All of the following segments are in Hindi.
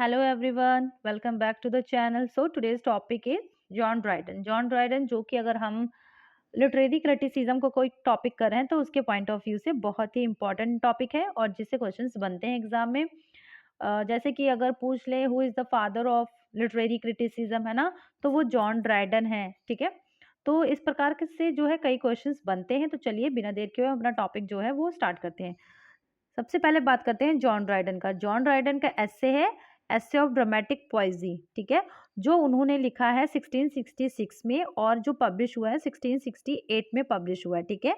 Hello everyone, welcome back to the channel. So today's topic is John Dryden. John Dryden जो कि अगर हम लिटरेरी क्रिटिसिज्म को कोई टॉपिक कर रहे हैं तो उसके पॉइंट ऑफ व्यू से बहुत ही इंपॉर्टेंट टॉपिक है और जिससे क्वेश्चंस बनते हैं एग्जाम में। जैसे कि अगर पूछ ले who is the father of literary criticism, है ना, तो वो जॉन ड्राइडन है। ठीक है, तो इस प्रकार के से जो है कई क्वेश्चंस बनते हैं। तो चलिए बिना देर के हुए अपना टॉपिक जो है वो स्टार्ट करते हैं। सबसे पहले बात करते हैं जॉन ड्राइडन का। जॉन ड्राइडन का एस्से है एस्से ऑफ ड्रामेटिक पोइजी। ठीक है, जो उन्होंने लिखा है 1666 में और जो पब्लिश हुआ है 1668 में पब्लिश हुआ है। ठीक है,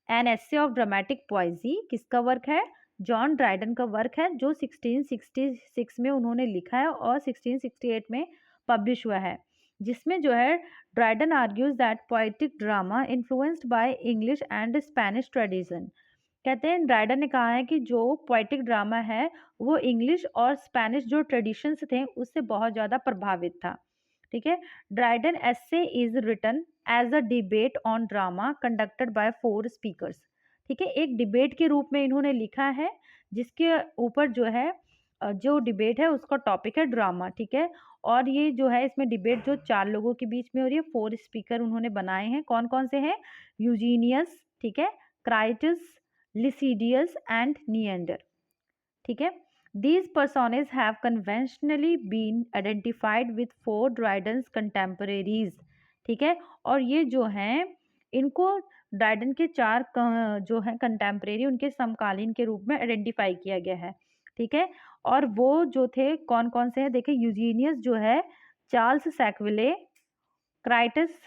N essay of dramatic poesy किसका वर्क है? जॉन ड्राइडन का वर्क है, जो 1666 में उन्होंने लिखा है और 1668 में पब्लिश हुआ है, जिसमें जो है Dryden argues that poetic drama influenced by English and Spanish tradition. कहते हैं ड्राइडन ने कहा है कि जो पोएटिक ड्रामा है वो इंग्लिश और स्पेनिश जो ट्रेडिशंस थे उससे बहुत ज़्यादा प्रभावित था। ठीक है, Dryden essay is written as a debate on drama conducted by 4 speakers. ठीक है, एक डिबेट के रूप में इन्होंने लिखा है, जिसके ऊपर जो है जो डिबेट है उसका टॉपिक है ड्रामा। ठीक है, और ये जो है इसमें डिबेट जो 4 लोगों के बीच में हो रही है, 4 स्पीकर उन्होंने बनाए हैं। कौन कौन से हैं? यूजीनियस, ठीक है, क्राइटस, लिसिडियस एंड निएंडर। ठीक है, these personages have conventionally been identified with 4 Dryden's contemporaries। ठीक है, और ये जो हैं इनको ड्राइडन के 4 जो है कंटेम्परेरी उनके समकालीन के रूप में आइडेंटिफाई किया गया है। ठीक है, और वो जो थे कौन कौन से हैं देखिए, यूजीनियस जो है चार्ल्स सैकविले, क्राइटस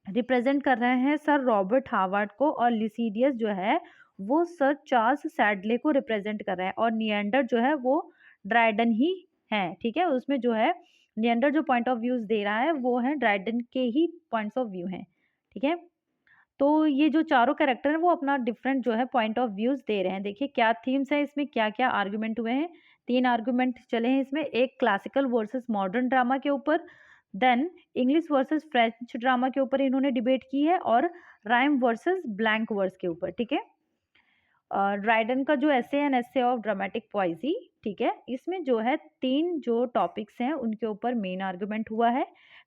रिप्रेजेंट कर रहे हैं सर रॉबर्ट हार्वर्ड को, और लिसिडियस जो है वो सर चार्ल्स सैडले को रिप्रेजेंट कर रहे हैं, और नियंडर जो है वो ड्राइडन ही है। ठीक है, उसमें जो है नियंडर जो पॉइंट ऑफ व्यूज दे रहा है वो है ड्राइडन के ही पॉइंट्स ऑफ व्यू हैं। ठीक है, तो ये जो चारों कैरेक्टर हैं वो अपना डिफरेंट जो है पॉइंट ऑफ व्यूज दे रहे हैं। देखिए क्या थीम्स है इसमें, क्या क्या आर्गुमेंट हुए हैं। 3 आर्गुमेंट चले हैं इसमें, एक क्लासिकल वर्सेस मॉडर्न ड्रामा के ऊपर, then English versus French drama के ऊपर इन्होंने डिबेट की है, और राइम वर्सेस ब्लैंक वर्स के ऊपर। ठीक है, ड्राइडन का जो एसे an essay of dramatic poesy, ठीक है, इसमें जो है 3 जो टॉपिक्स हैं उनके ऊपर मेन आर्गुमेंट हुआ है।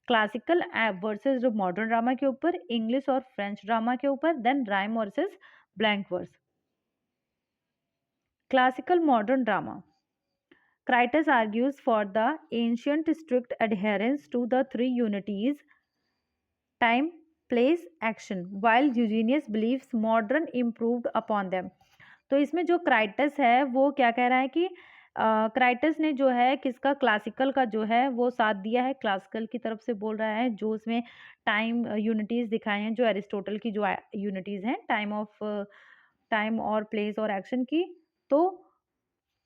क्लासिकल वर्सेस जो मॉडर्न ड्रामा के ऊपर, इंग्लिश और फ्रेंच ड्रामा के ऊपर, then rhyme versus blank verse. Classical modern drama, Critus argues for the ancient strict adherence to the 3 unities time, place, action, while Eugenius believes modern improved upon them। तो इसमें जो क्राइटस है वो क्या कह रहा है कि क्राइटस ने जो है किसका, क्लासिकल का जो है वो साथ दिया है, क्लासिकल की तरफ से बोल रहा है, जो उसमें टाइम यूनिटीज़ दिखाए हैं, जो एरिस्टोटल की जो यूनिटीज़ हैं टाइम और प्लेस और एक्शन की, तो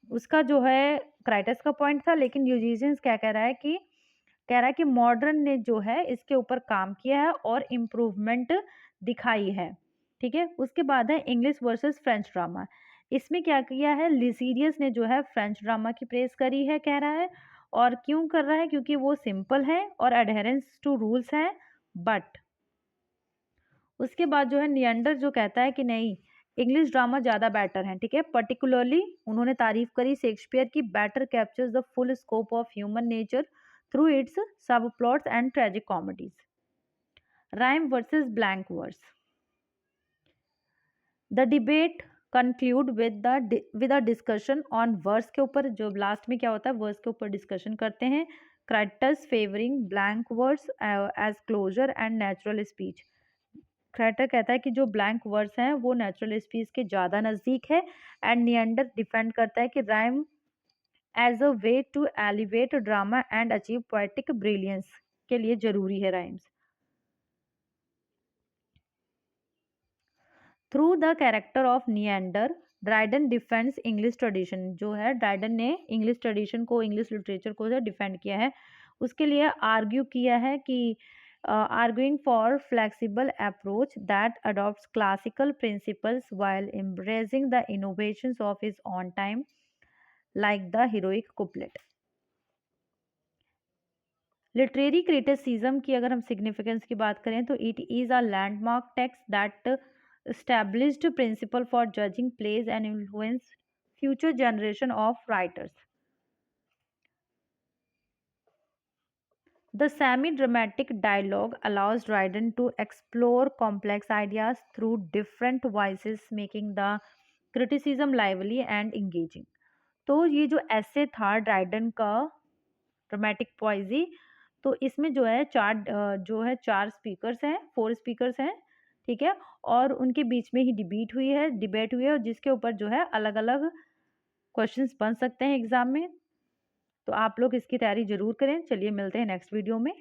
उसका जो है क्राइटस का पॉइंट था। लेकिन यूजीशियंस क्या कह रहा है कि मॉडर्न ने जो है इसके ऊपर काम किया है और इम्प्रूवमेंट दिखाई है। ठीक है, उसके बाद है इंग्लिश वर्सेस फ्रेंच ड्रामा। इसमें क्या किया है, लिसीरियस ने जो है फ्रेंच ड्रामा की प्रेस करी है, कह रहा है, और क्यों कर रहा है, क्योंकि वो सिंपल है और एडहेरेंस टू रूल्स है। बट उसके बाद जो है नियंडर जो कहता है कि नहीं, इंग्लिश ड्रामा ज़्यादा बेटर है। ठीक है, पर्टिकुलरली उन्होंने तारीफ करी शेक्सपियर की, better captures the full scope of human nature through its sub plots and tragic comedies. Rhyme versus blank verse, the debate conclude with a discussion on verse के ऊपर। जो लास्ट में क्या होता है, वर्स के ऊपर डिस्कशन करते हैं। Crites favouring blank verse as closer and natural speech. Crites कहता है कि जो ब्लैंक वर्स हैं वो नेचुरल स्पीच के ज़्यादा नज़दीक है, एंड नियंडर डिफेंड करता है कि rhyme as a way to elevate drama and achieve poetic brilliance के लिए जरूरी है rhymes. Through the character of Neander, Dryden defends English tradition. जो है ड्राइडन ने इंग्लिश ट्रेडिशन को, इंग्लिश लिटरेचर को डिफेंड किया है। उसके लिए आर्ग्यू किया है कि arguing for flexible approach that adopts classical principles while embracing the innovations of his own time, like the heroic couplet। Literary criticism की अगर हम सिग्निफिकेंस की बात करें तो it is a landmark text that established principle for judging plays and influence future generation of writers। The semi dramatic dialogue allows Dryden to explore complex ideas through different voices making the criticism lively and engaging. तो ये जो ऐसे था ड्राइडन का ड्रामेटिक पोइजी, तो इसमें जो है चार स्पीकर्स हैं, 4 स्पीकर्स हैं, ठीक है? और उनके बीच में ही डिबेट हुई है और जिसके ऊपर जो है अलग-अलग क्वेश्चंस बन सकते हैं एग्ज़ाम में। तो आप लोग इसकी तैयारी ज़रूर करें। चलिए मिलते हैं नेक्स्ट वीडियो में।